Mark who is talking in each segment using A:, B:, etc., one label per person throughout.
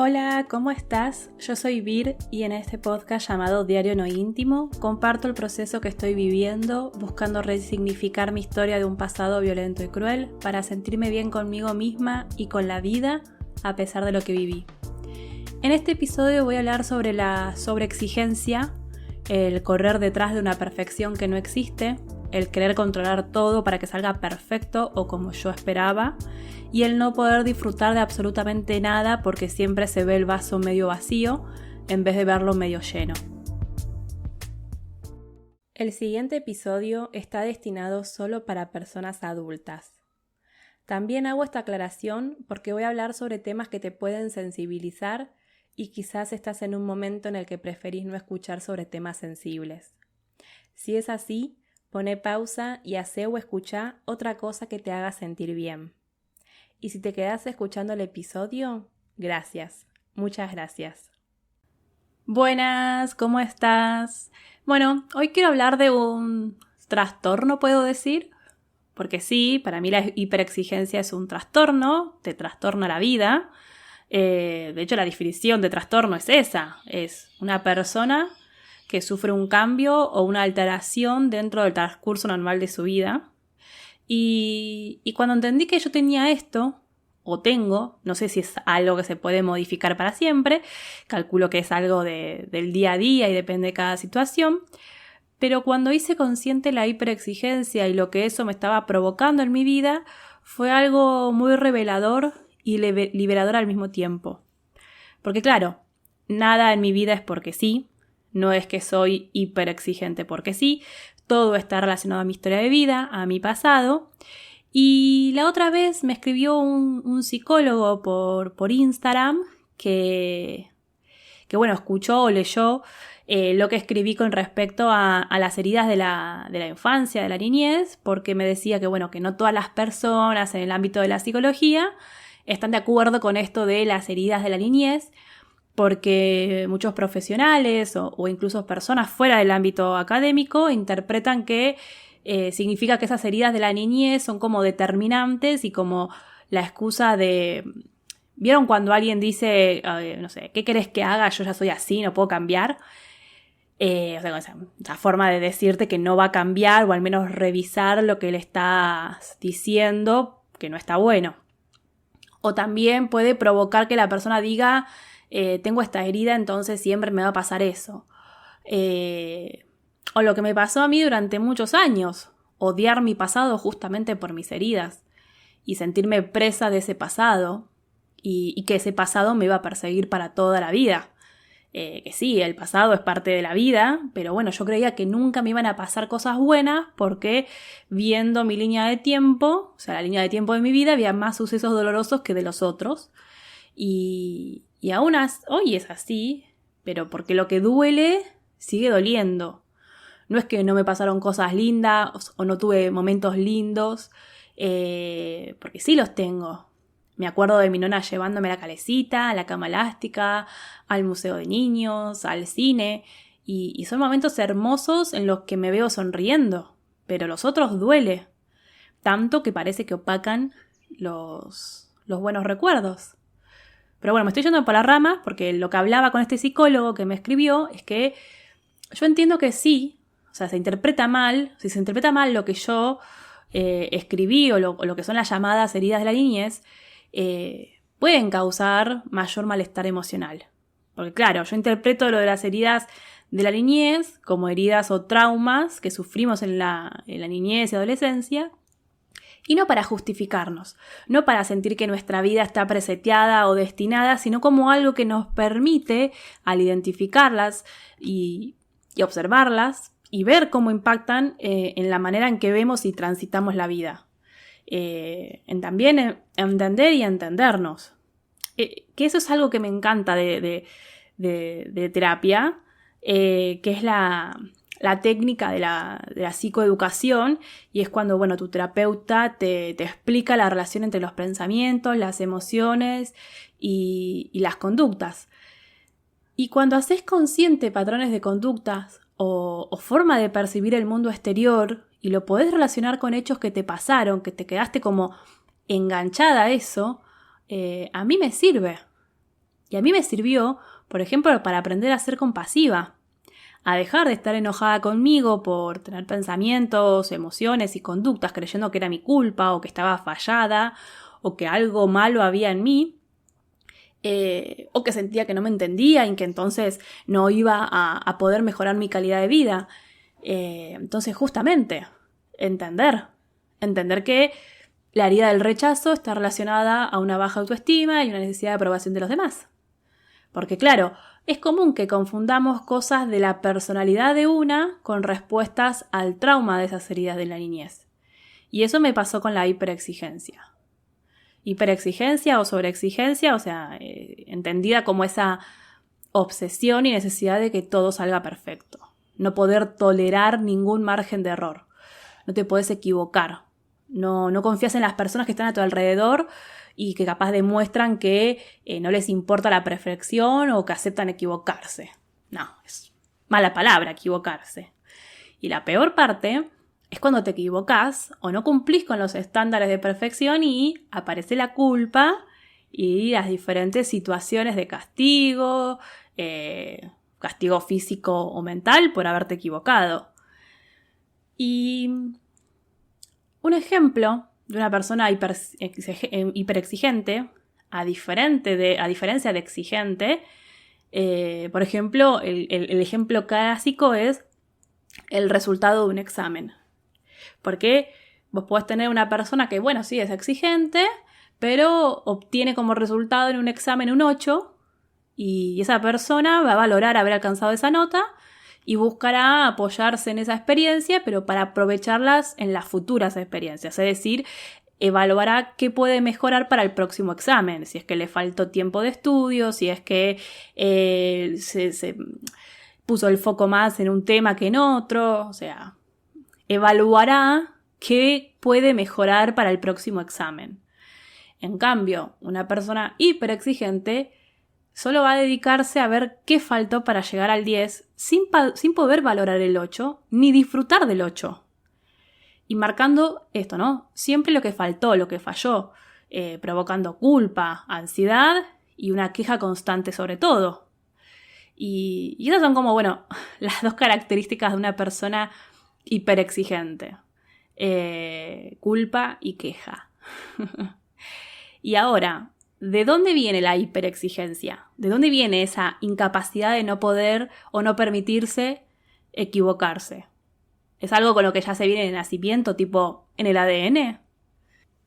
A: Hola, ¿cómo estás? Yo soy Vir y en este podcast llamado Diario No Íntimo comparto el proceso que estoy viviendo buscando resignificar mi historia de un pasado violento y cruel para sentirme bien conmigo misma y con la vida a pesar de lo que viví. En este episodio voy a hablar sobre la sobreexigencia, el correr detrás de una perfección que no existe, el querer controlar todo para que salga perfecto o como yo esperaba, y el no poder disfrutar de absolutamente nada porque siempre se ve el vaso medio vacío en vez de verlo medio lleno. El siguiente episodio está destinado solo para personas adultas. También hago esta aclaración porque voy a hablar sobre temas que te pueden sensibilizar y quizás estás en un momento en el que preferís no escuchar sobre temas sensibles. Si es así, poné pausa y hacé o escuchá otra cosa que te haga sentir bien. Y si te quedás escuchando el episodio, gracias, muchas gracias. Buenas, ¿cómo estás? Bueno, hoy quiero hablar de un trastorno, ¿puedo decir? Porque sí, para mí la hiperexigencia es un trastorno, te trastorna la vida. De hecho, la definición de trastorno es esa, es una persona que sufre un cambio o una alteración dentro del transcurso normal de su vida. Y cuando entendí que yo tenía esto, o tengo, no sé si es algo que se puede modificar para siempre, calculo que es algo del día a día y depende de cada situación, pero cuando hice consciente la hiperexigencia y lo que eso me estaba provocando en mi vida, fue algo muy revelador y liberador al mismo tiempo. Porque claro, nada en mi vida es porque sí, no es que soy hiperexigente porque sí, todo está relacionado a mi historia de vida, a mi pasado. Y la otra vez me escribió un psicólogo por Instagram que bueno, escuchó o leyó lo que escribí con respecto a las heridas de la infancia, de la niñez, porque me decía que bueno, que no todas las personas en el ámbito de la psicología están de acuerdo con esto de las heridas de la niñez, porque muchos profesionales o incluso personas fuera del ámbito académico interpretan que significa que esas heridas de la niñez son como determinantes y como la excusa de... ¿Vieron cuando alguien dice, no sé, ¿qué querés que haga? Yo ya soy así, no puedo cambiar? O sea, esa forma de decirte que no va a cambiar o al menos revisar lo que le estás diciendo que no está bueno. O también puede provocar que la persona diga... tengo esta herida, entonces siempre me va a pasar eso. O lo que me pasó a mí durante muchos años, odiar mi pasado justamente por mis heridas y sentirme presa de ese pasado y que ese pasado me iba a perseguir para toda la vida. Que sí, el pasado es parte de la vida, pero bueno, yo creía que nunca me iban a pasar cosas buenas porque viendo mi línea de tiempo, o sea, la línea de tiempo de mi vida, había más sucesos dolorosos que de los otros. Y aún hoy es así, pero porque lo que duele sigue doliendo. No es que no me pasaron cosas lindas o no tuve momentos lindos, porque sí los tengo. Me acuerdo de mi nona llevándome a la calecita, a la cama elástica, al museo de niños, al cine, y son momentos hermosos en los que me veo sonriendo, pero los otros duele, tanto que parece que opacan los buenos recuerdos. Pero bueno, me estoy yendo por las ramas porque lo que hablaba con este psicólogo que me escribió es que yo entiendo que sí, o sea, se interpreta mal, si se interpreta mal lo que yo escribí o lo que son las llamadas heridas de la niñez, pueden causar mayor malestar emocional. Porque claro, yo interpreto lo de las heridas de la niñez como heridas o traumas que sufrimos en la niñez y adolescencia, y no para justificarnos, no para sentir que nuestra vida está preseteada o destinada, sino como algo que nos permite, al identificarlas y observarlas, y ver cómo impactan en la manera en que vemos y transitamos la vida. También entender y entendernos. Que eso es algo que me encanta de terapia, que es la técnica de la psicoeducación, y es cuando, bueno, tu terapeuta te explica la relación entre los pensamientos, las emociones y las conductas. Y cuando haces consciente patrones de conductas o forma de percibir el mundo exterior y lo podés relacionar con hechos que te pasaron, que te quedaste como enganchada a eso, a mí me sirve. Y a mí me sirvió, por ejemplo, para aprender a ser compasiva, a dejar de estar enojada conmigo por tener pensamientos, emociones y conductas creyendo que era mi culpa o que estaba fallada o que algo malo había en mí, o que sentía que no me entendía y que entonces no iba a poder mejorar mi calidad de vida. Entonces justamente entender que la herida del rechazo está relacionada a una baja autoestima y una necesidad de aprobación de los demás. Porque claro, es común que confundamos cosas de la personalidad de una con respuestas al trauma de esas heridas de la niñez. Y eso me pasó con la hiperexigencia. Hiperexigencia o sobreexigencia, o sea, entendida como esa obsesión y necesidad de que todo salga perfecto. No poder tolerar ningún margen de error. No te podés equivocar. No confías en las personas que están a tu alrededor y que capaz demuestran que no les importa la perfección o que aceptan equivocarse. No, es mala palabra equivocarse. Y la peor parte es cuando te equivocás o no cumplís con los estándares de perfección y aparece la culpa y las diferentes situaciones de castigo, castigo físico o mental por haberte equivocado. Y un ejemplo de una persona hiperexigente, a diferencia de exigente, por ejemplo, el ejemplo clásico es el resultado de un examen. Porque vos podés tener una persona que, bueno, sí es exigente, pero obtiene como resultado en un examen un 8 y esa persona va a valorar haber alcanzado esa nota y buscará apoyarse en esa experiencia, pero para aprovecharlas en las futuras experiencias. Es decir, evaluará qué puede mejorar para el próximo examen. Si es que le faltó tiempo de estudio, si es que se puso el foco más en un tema que en otro. O sea, evaluará qué puede mejorar para el próximo examen. En cambio, una persona hiperexigente solo va a dedicarse a ver qué faltó para llegar al 10 sin poder valorar el 8 ni disfrutar del 8. Y marcando esto, ¿no? Siempre lo que faltó, lo que falló, provocando culpa, ansiedad y una queja constante sobre todo. Y esas son como, bueno, las dos características de una persona hiperexigente. Culpa y queja. Y ahora, ¿de dónde viene la hiperexigencia? ¿De dónde viene esa incapacidad de no poder o no permitirse equivocarse? ¿Es algo con lo que ya se viene en el nacimiento, tipo en el ADN?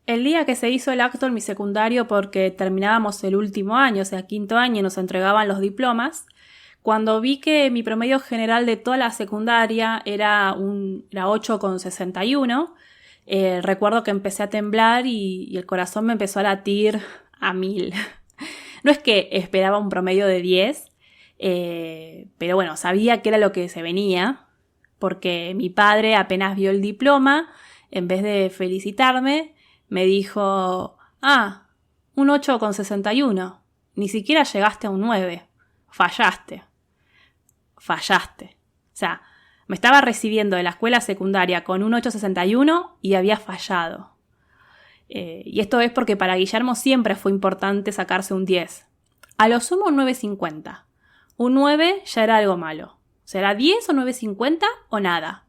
A: El día que se hizo el acto en mi secundario porque terminábamos el último año, o sea, quinto año, y nos entregaban los diplomas, cuando vi que mi promedio general de toda la secundaria era 8,61, recuerdo que empecé a temblar y el corazón me empezó a latir a 1000. No es que esperaba un promedio de 10, pero bueno, sabía que era lo que se venía, porque mi padre apenas vio el diploma, en vez de felicitarme, me dijo, un 8,61, ni siquiera llegaste a un 9, fallaste. O sea, me estaba recibiendo de la escuela secundaria con un 8,61 y había fallado. Y esto es porque para Guillermo siempre fue importante sacarse un 10. A lo sumo un 9,50. Un 9 ya era algo malo. ¿Será 10 o 9,50 o nada?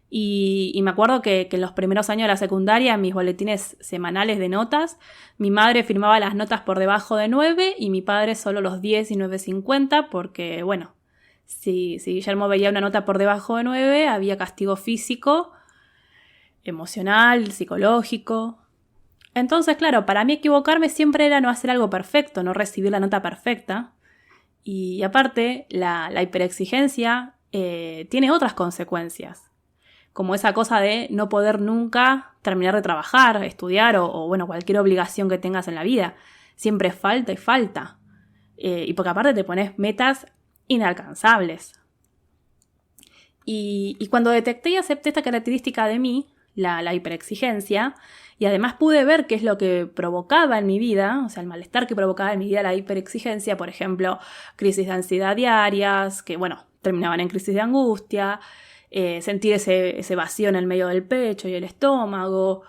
A: Y me acuerdo que en los primeros años de la secundaria, en mis boletines semanales de notas, mi madre firmaba las notas por debajo de 9 y mi padre solo los 10 y 9,50 porque, bueno, si Guillermo veía una nota por debajo de 9, había castigo físico, emocional, psicológico. Entonces, claro, para mí equivocarme siempre era no hacer algo perfecto, no recibir la nota perfecta. Y aparte, la hiperexigencia tiene otras consecuencias, como esa cosa de no poder nunca terminar de trabajar, estudiar o bueno, cualquier obligación que tengas en la vida. Siempre falta y falta. Y porque aparte te pones metas inalcanzables. Y cuando detecté y acepté esta característica de mí, la hiperexigencia, y además pude ver qué es lo que provocaba en mi vida, o sea, el malestar que provocaba en mi vida la hiperexigencia, por ejemplo, crisis de ansiedad diarias, que bueno, terminaban en crisis de angustia, sentir ese vacío en el medio del pecho y el estómago,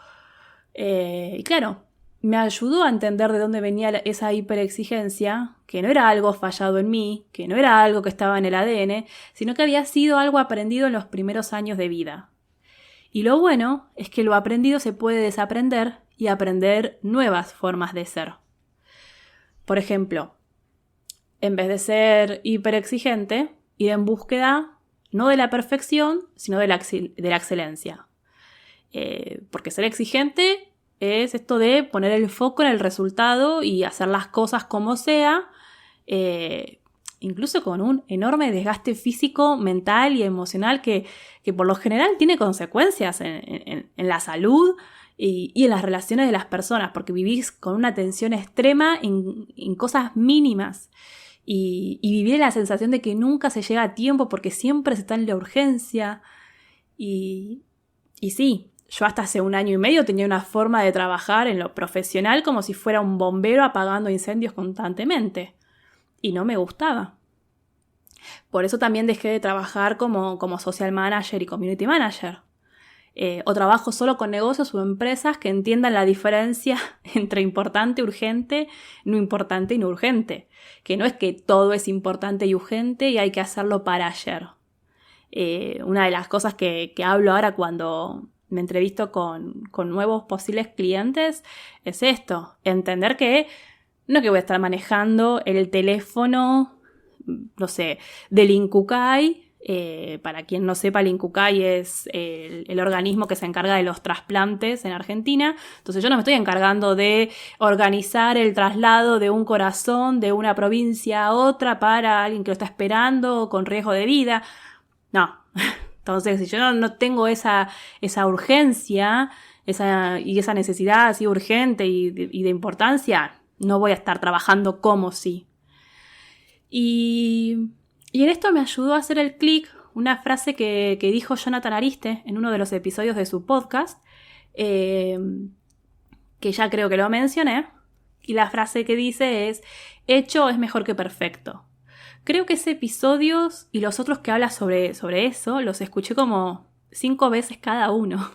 A: y claro, me ayudó a entender de dónde venía esa hiperexigencia, que no era algo fallado en mí, que no era algo que estaba en el ADN, sino que había sido algo aprendido en los primeros años de vida. Y lo bueno es que lo aprendido se puede desaprender y aprender nuevas formas de ser. Por ejemplo, en vez de ser hiperexigente, ir en búsqueda no de la perfección, sino de la excelencia. Porque ser exigente es esto de poner el foco en el resultado y hacer las cosas como sea, incluso con un enorme desgaste físico, mental y emocional que por lo general tiene consecuencias en la salud y en las relaciones de las personas, porque vivís con una tensión extrema en cosas mínimas y vivir la sensación de que nunca se llega a tiempo porque siempre se está en la urgencia. Y sí, yo hasta hace 1 año y medio tenía una forma de trabajar en lo profesional como si fuera un bombero apagando incendios constantemente. Y no me gustaba. Por eso también dejé de trabajar como social manager y community manager. O trabajo solo con negocios o empresas que entiendan la diferencia entre importante, urgente, no importante y no urgente. Que no es que todo es importante y urgente y hay que hacerlo para ayer. Una de las cosas que hablo ahora cuando me entrevisto con nuevos posibles clientes es esto, entender que no es que voy a estar manejando el teléfono, no sé, del INCUCAI. Para quien no sepa, el INCUCAI es el organismo que se encarga de los trasplantes en Argentina. Entonces yo no me estoy encargando de organizar el traslado de un corazón de una provincia a otra para alguien que lo está esperando con riesgo de vida. No. Entonces, si yo no tengo esa urgencia y esa necesidad así urgente y de importancia, no voy a estar trabajando como si. Y en esto me ayudó a hacer el clic una frase que dijo Jonathan Ariste en uno de los episodios de su podcast, que ya creo que lo mencioné, y la frase que dice es: hecho es mejor que perfecto. Creo que ese episodio y los otros que habla sobre eso los escuché como 5 veces cada uno,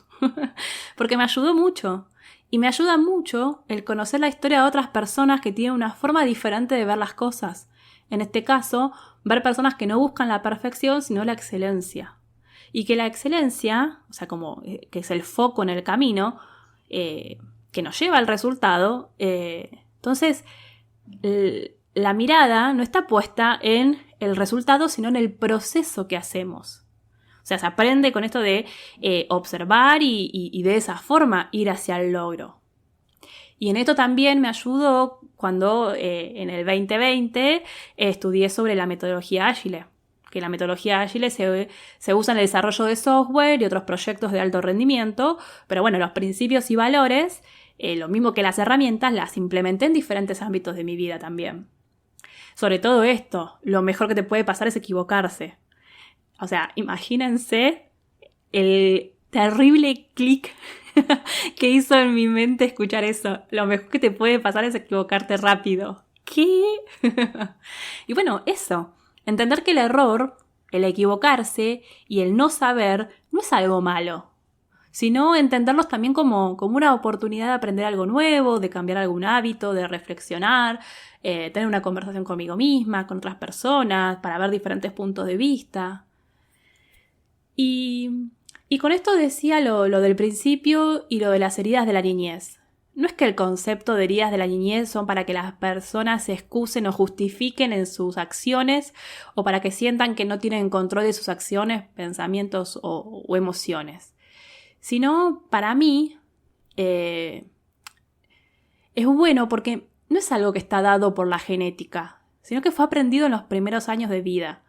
A: porque me ayudó mucho. Y me ayuda mucho el conocer la historia de otras personas que tienen una forma diferente de ver las cosas. En este caso, ver personas que no buscan la perfección, sino la excelencia. Y que la excelencia, o sea, como que es el foco en el camino, que nos lleva al resultado, entonces la mirada no está puesta en el resultado, sino en el proceso que hacemos. O sea, se aprende con esto de observar y de esa forma ir hacia el logro. Y en esto también me ayudó cuando en el 2020 estudié sobre la metodología Agile. Que la metodología Agile se usa en el desarrollo de software y otros proyectos de alto rendimiento, pero bueno, los principios y valores, lo mismo que las herramientas, las implementé en diferentes ámbitos de mi vida también. Sobre todo esto, lo mejor que te puede pasar es equivocarse. O sea, imagínense el terrible clic que hizo en mi mente escuchar eso. Lo mejor que te puede pasar es equivocarte rápido. ¿Qué? Y bueno, eso. Entender que el error, el equivocarse y el no saber no es algo malo, sino entenderlos también como una oportunidad de aprender algo nuevo, de cambiar algún hábito, de reflexionar, tener una conversación conmigo misma, con otras personas, para ver diferentes puntos de vista. Y con esto decía lo del principio y lo de las heridas de la niñez. No es que el concepto de heridas de la niñez son para que las personas se excusen o justifiquen en sus acciones o para que sientan que no tienen control de sus acciones, pensamientos o emociones. Sino, para mí, es bueno porque no es algo que está dado por la genética, sino que fue aprendido en los primeros años de vida.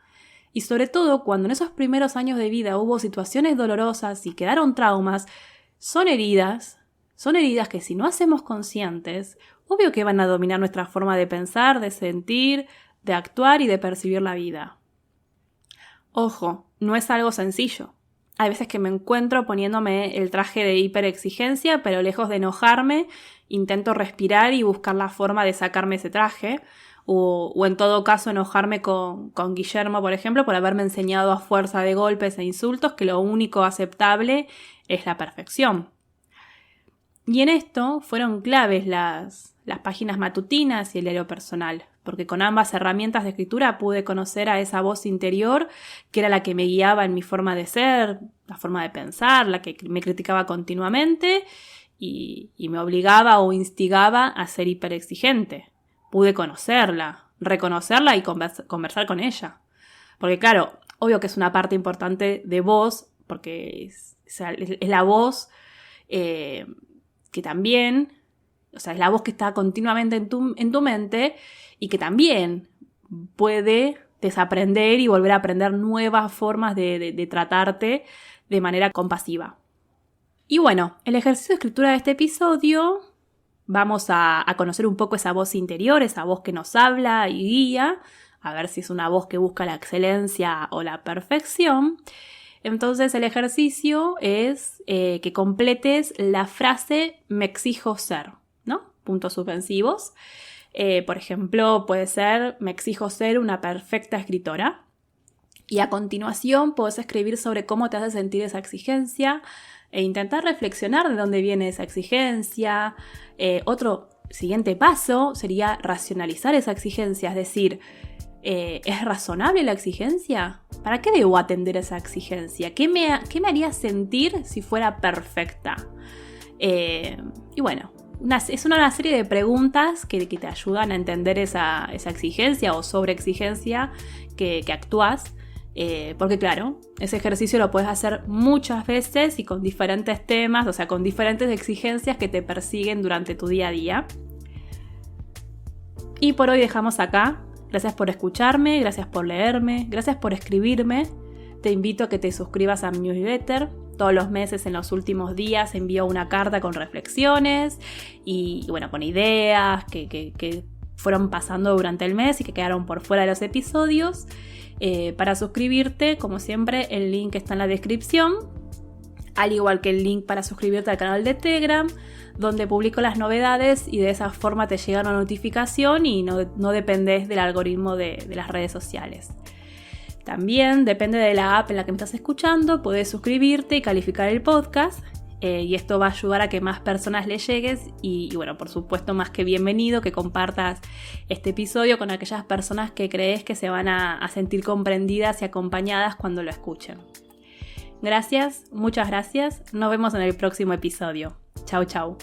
A: Y sobre todo, cuando en esos primeros años de vida hubo situaciones dolorosas y quedaron traumas, son heridas que si no hacemos conscientes, obvio que van a dominar nuestra forma de pensar, de sentir, de actuar y de percibir la vida. Ojo, no es algo sencillo. Hay veces que me encuentro poniéndome el traje de hiperexigencia, pero lejos de enojarme, intento respirar y buscar la forma de sacarme ese traje, o en todo caso enojarme con Guillermo, por ejemplo, por haberme enseñado a fuerza de golpes e insultos que lo único aceptable es la perfección. Y en esto fueron claves las páginas matutinas y el diario personal, porque con ambas herramientas de escritura pude conocer a esa voz interior que era la que me guiaba en mi forma de ser, la forma de pensar, la que me criticaba continuamente y me obligaba o instigaba a ser hiperexigente. Pude conocerla, reconocerla y conversar con ella. Porque claro, obvio que es una parte importante de vos, porque es la voz que también, o sea, es la voz que está continuamente en tu mente y que también puede desaprender y volver a aprender nuevas formas de tratarte de manera compasiva. Y bueno, el ejercicio de escritura de este episodio, vamos a conocer un poco esa voz interior, esa voz que nos habla y guía, a ver si es una voz que busca la excelencia o la perfección. Entonces el ejercicio es que completes la frase me exijo ser, ¿no? Puntos suspensivos. Por ejemplo, puede ser me exijo ser una perfecta escritora. Y a continuación puedes escribir sobre cómo te hace sentir esa exigencia e intentar reflexionar de dónde viene esa exigencia. Otro siguiente paso sería racionalizar esa exigencia, es decir, ¿es razonable la exigencia? ¿Para qué debo atender esa exigencia? ¿Qué me haría sentir si fuera perfecta? Y bueno, es una serie de preguntas que te ayudan a entender esa exigencia o sobreexigencia que actúas. Porque claro, ese ejercicio lo puedes hacer muchas veces y con diferentes temas, o sea, con diferentes exigencias que te persiguen durante tu día a día. Y por hoy dejamos acá. Gracias por escucharme, gracias por leerme, gracias por escribirme. Te invito a que te suscribas a mi newsletter. Todos los meses, en los últimos días, envío una carta con reflexiones y bueno, con ideas que fueron pasando durante el mes y que quedaron por fuera de los episodios. Para suscribirte, como siempre, el link está en la descripción, al igual que el link para suscribirte al canal de Telegram, donde publico las novedades y de esa forma te llega una notificación y no dependes del algoritmo de las redes sociales. También depende de la app en la que me estás escuchando, puedes suscribirte y calificar el podcast. Y esto va a ayudar a que más personas le llegues y bueno, por supuesto, más que bienvenido que compartas este episodio con aquellas personas que crees que se van a sentir comprendidas y acompañadas cuando lo escuchen. Gracias, muchas gracias. Nos vemos en el próximo episodio. Chau, chau.